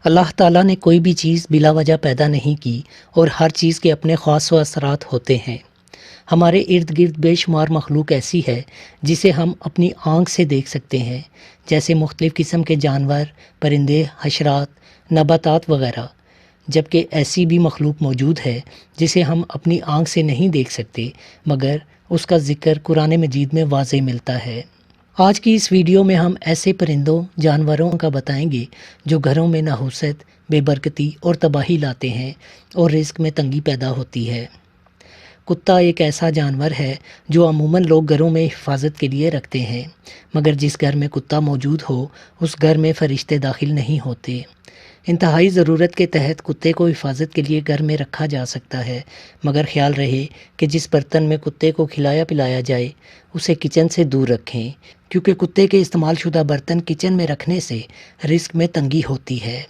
اللہ تعالیٰ نے کوئی بھی چیز بلا وجہ پیدا نہیں کی اور ہر چیز کے اپنے خاص و اثرات ہوتے ہیں۔ ہمارے ارد گرد بے شمار مخلوق ایسی ہے جسے ہم اپنی آنکھ سے دیکھ سکتے ہیں، جیسے مختلف قسم کے جانور، پرندے، حشرات، نباتات وغیرہ، جبکہ ایسی بھی مخلوق موجود ہے جسے ہم اپنی آنکھ سے نہیں دیکھ سکتے، مگر اس کا ذکر قرآن مجید میں واضح ملتا ہے۔ آج کی اس ویڈیو میں ہم ایسے پرندوں، جانوروں کا بتائیں گے جو گھروں میں نحوست، بے برکتی اور تباہی لاتے ہیں اور رزق میں تنگی پیدا ہوتی ہے۔ کتا ایک ایسا جانور ہے جو عموماً لوگ گھروں میں حفاظت کے لیے رکھتے ہیں، مگر جس گھر میں کتا موجود ہو اس گھر میں فرشتے داخل نہیں ہوتے۔ انتہائی ضرورت کے تحت کتے کو حفاظت کے لیے گھر میں رکھا جا سکتا ہے، مگر خیال رہے کہ جس برتن میں کتے کو کھلایا پلایا جائے اسے کچن سے دور رکھیں، کیونکہ کتے کے استعمال شدہ برتن کچن میں رکھنے سے رزق میں تنگی ہوتی ہے۔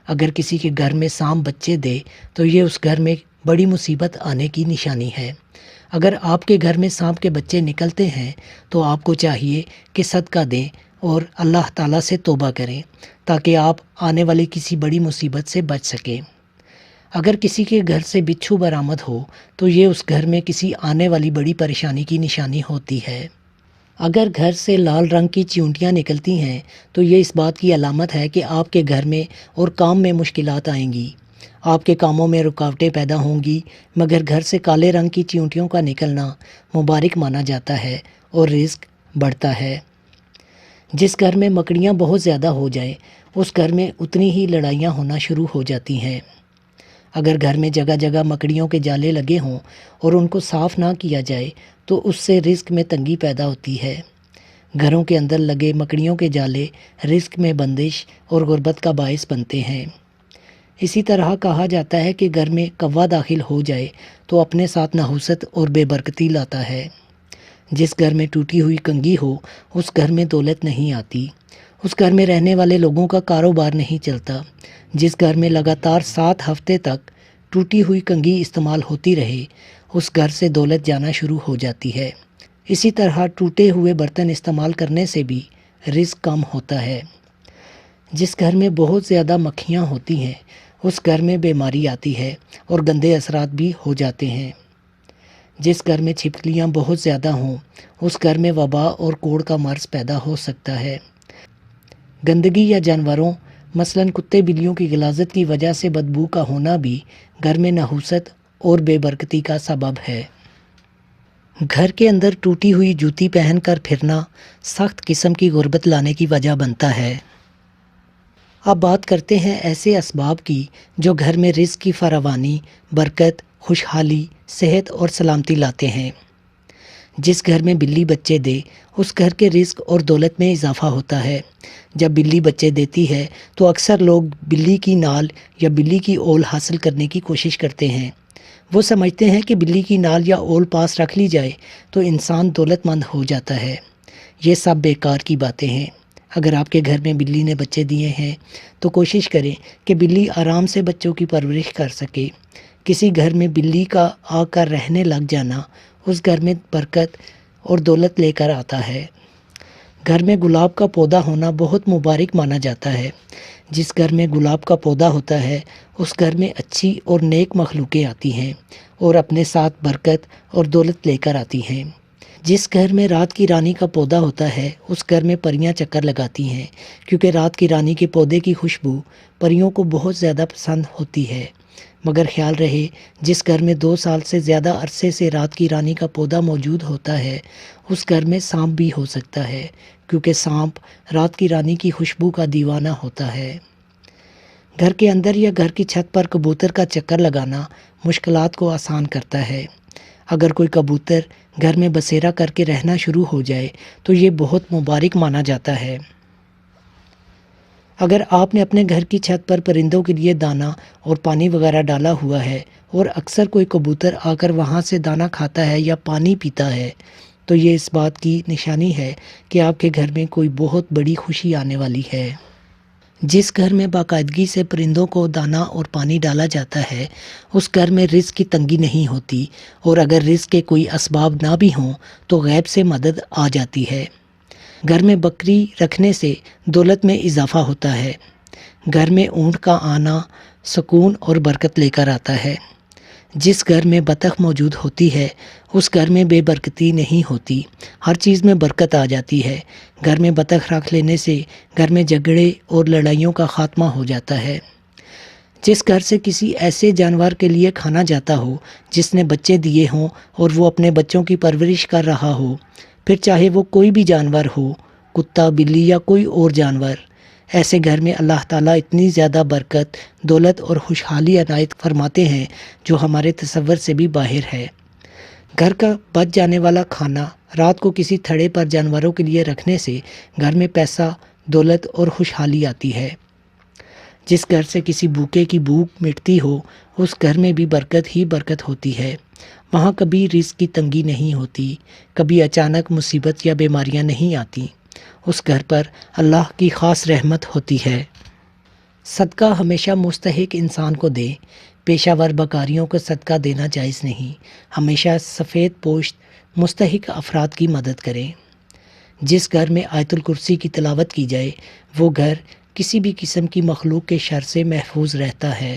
اگر کسی کے گھر میں سانپ بچے دے تو یہ اس گھر میں بڑی مصیبت آنے کی نشانی ہے۔ اگر آپ کے گھر میں سانپ کے بچے نکلتے ہیں تو آپ کو چاہیے کہ صدقہ دیں اور اللہ تعالیٰ سے توبہ کریں تاکہ آپ آنے والی کسی بڑی مصیبت سے بچ سکیں۔ اگر کسی کے گھر سے بچھو برآمد ہو تو یہ اس گھر میں کسی آنے والی بڑی پریشانی کی نشانی ہوتی ہے۔ اگر گھر سے لال رنگ کی چیونٹیاں نکلتی ہیں تو یہ اس بات کی علامت ہے کہ آپ کے گھر میں اور کام میں مشکلات آئیں گی، آپ کے کاموں میں رکاوٹیں پیدا ہوں گی، مگر گھر سے کالے رنگ کی چیونٹیوں کا نکلنا مبارک مانا جاتا ہے اور رزق بڑھتا ہے۔ جس گھر میں مکڑیاں بہت زیادہ ہو جائیں اس گھر میں اتنی ہی لڑائیاں ہونا شروع ہو جاتی ہیں۔ اگر گھر میں جگہ جگہ مکڑیوں کے جالے لگے ہوں اور ان کو صاف نہ کیا جائے تو اس سے رزق میں تنگی پیدا ہوتی ہے۔ گھروں کے اندر لگے مکڑیوں کے جالے رزق میں بندش اور غربت کا باعث بنتے ہیں۔ اسی طرح کہا جاتا ہے کہ گھر میں کوا داخل ہو جائے تو اپنے ساتھ نحوست اور بے برکتی لاتا ہے۔ جس گھر میں ٹوٹی ہوئی کنگھی ہو اس گھر میں دولت نہیں آتی، اس گھر میں رہنے والے لوگوں کا کاروبار نہیں چلتا۔ جس گھر میں لگاتار 7 ہفتے تک ٹوٹی ہوئی کنگھی استعمال ہوتی رہے اس گھر سے دولت جانا شروع ہو جاتی ہے۔ اسی طرح ٹوٹے ہوئے برتن استعمال کرنے سے بھی رزق کم ہوتا ہے۔ جس گھر میں بہت زیادہ مکھیاں ہوتی ہیں اس گھر میں بیماری آتی ہے اور گندے اثرات بھی ہو جاتے ہیں۔ جس گھر میں چھپکلیاں بہت زیادہ ہوں اس گھر میں وبا اور کوڑ کا مرض پیدا ہو سکتا ہے۔ گندگی یا جانوروں مثلاً کتے بلیوں کی غلاظت کی وجہ سے بدبو کا ہونا بھی گھر میں نحوست اور بے برکتی کا سبب ہے۔ گھر کے اندر ٹوٹی ہوئی جوتی پہن کر پھرنا سخت قسم کی غربت لانے کی وجہ بنتا ہے۔ اب بات کرتے ہیں ایسے اسباب کی جو گھر میں رزق کی فراوانی، برکت، خوشحالی، صحت اور سلامتی لاتے ہیں۔ جس گھر میں بلی بچے دے اس گھر کے رزق اور دولت میں اضافہ ہوتا ہے۔ جب بلی بچے دیتی ہے تو اکثر لوگ بلی کی نال یا بلی کی اول حاصل کرنے کی کوشش کرتے ہیں۔ وہ سمجھتے ہیں کہ بلی کی نال یا اول پاس رکھ لی جائے تو انسان دولت مند ہو جاتا ہے۔ یہ سب بیکار کی باتیں ہیں۔ اگر آپ کے گھر میں بلی نے بچے دیے ہیں تو کوشش کریں کہ بلی آرام سے بچوں کی پرورش کر سکے۔ کسی گھر میں بلی کا آ کر رہنے لگ جانا اس گھر میں برکت اور دولت لے کر آتا ہے۔ گھر میں گلاب کا پودا ہونا بہت مبارک مانا جاتا ہے۔ جس گھر میں گلاب کا پودا ہوتا ہے اس گھر میں اچھی اور نیک مخلوقیں آتی ہیں اور اپنے ساتھ برکت اور دولت لے کر آتی ہیں۔ جس گھر میں رات کی رانی کا پودا ہوتا ہے اس گھر میں پریاں چکر لگاتی ہیں، کیونکہ رات کی رانی کے پودے کی خوشبو پریوں کو بہت زیادہ پسند ہوتی ہے۔ مگر خیال رہے جس گھر میں 2 سال سے زیادہ عرصے سے رات کی رانی کا پودا موجود ہوتا ہے اس گھر میں سانپ بھی ہو سکتا ہے، کیونکہ سانپ رات کی رانی کی خوشبو کا دیوانہ ہوتا ہے۔ گھر کے اندر یا گھر کی چھت پر کبوتر کا چکر لگانا مشکلات کو آسان کرتا ہے۔ اگر کوئی کبوتر گھر میں بسیرا کر کے رہنا شروع ہو جائے تو یہ بہت مبارک مانا جاتا ہے۔ اگر آپ نے اپنے گھر کی چھت پر پرندوں کے لیے دانہ اور پانی وغیرہ ڈالا ہوا ہے اور اکثر کوئی کبوتر آ کر وہاں سے دانہ کھاتا ہے یا پانی پیتا ہے تو یہ اس بات کی نشانی ہے کہ آپ کے گھر میں کوئی بہت بڑی خوشی آنے والی ہے۔ جس گھر میں باقاعدگی سے پرندوں کو دانہ اور پانی ڈالا جاتا ہے اس گھر میں رزق کی تنگی نہیں ہوتی، اور اگر رزق کے کوئی اسباب نہ بھی ہوں تو غیب سے مدد آ جاتی ہے۔ گھر میں بکری رکھنے سے دولت میں اضافہ ہوتا ہے۔ گھر میں اونٹ کا آنا سکون اور برکت لے کر آتا ہے۔ جس گھر میں بطخ موجود ہوتی ہے اس گھر میں بے برکتی نہیں ہوتی، ہر چیز میں برکت آ جاتی ہے۔ گھر میں بطخ رکھ لینے سے گھر میں جھگڑے اور لڑائیوں کا خاتمہ ہو جاتا ہے۔ جس گھر سے کسی ایسے جانور کے لیے کھانا جاتا ہو جس نے بچے دیے ہوں اور وہ اپنے بچوں کی پرورش کر رہا ہو، پھر چاہے وہ کوئی بھی جانور ہو، کتا، بلی یا کوئی اور جانور، ایسے گھر میں اللہ تعالیٰ اتنی زیادہ برکت، دولت اور خوشحالی عنایت فرماتے ہیں جو ہمارے تصور سے بھی باہر ہے۔ گھر کا بچ جانے والا کھانا رات کو کسی تھڑے پر جانوروں کے لیے رکھنے سے گھر میں پیسہ، دولت اور خوشحالی آتی ہے۔ جس گھر سے کسی بھوکے کی بھوک مٹتی ہو اس گھر میں بھی برکت ہی برکت ہوتی ہے۔ وہاں کبھی رزق کی تنگی نہیں ہوتی، کبھی اچانک مصیبت یا بیماریاں نہیں آتی، اس گھر پر اللہ کی خاص رحمت ہوتی ہے۔ صدقہ ہمیشہ مستحق انسان کو دیں، پیشہ ور بکاریوں کو صدقہ دینا جائز نہیں۔ ہمیشہ سفید پوشت مستحق افراد کی مدد کریں۔ جس گھر میں آیت الکرسی کی تلاوت کی جائے وہ گھر کسی بھی قسم کی مخلوق کے شر سے محفوظ رہتا ہے۔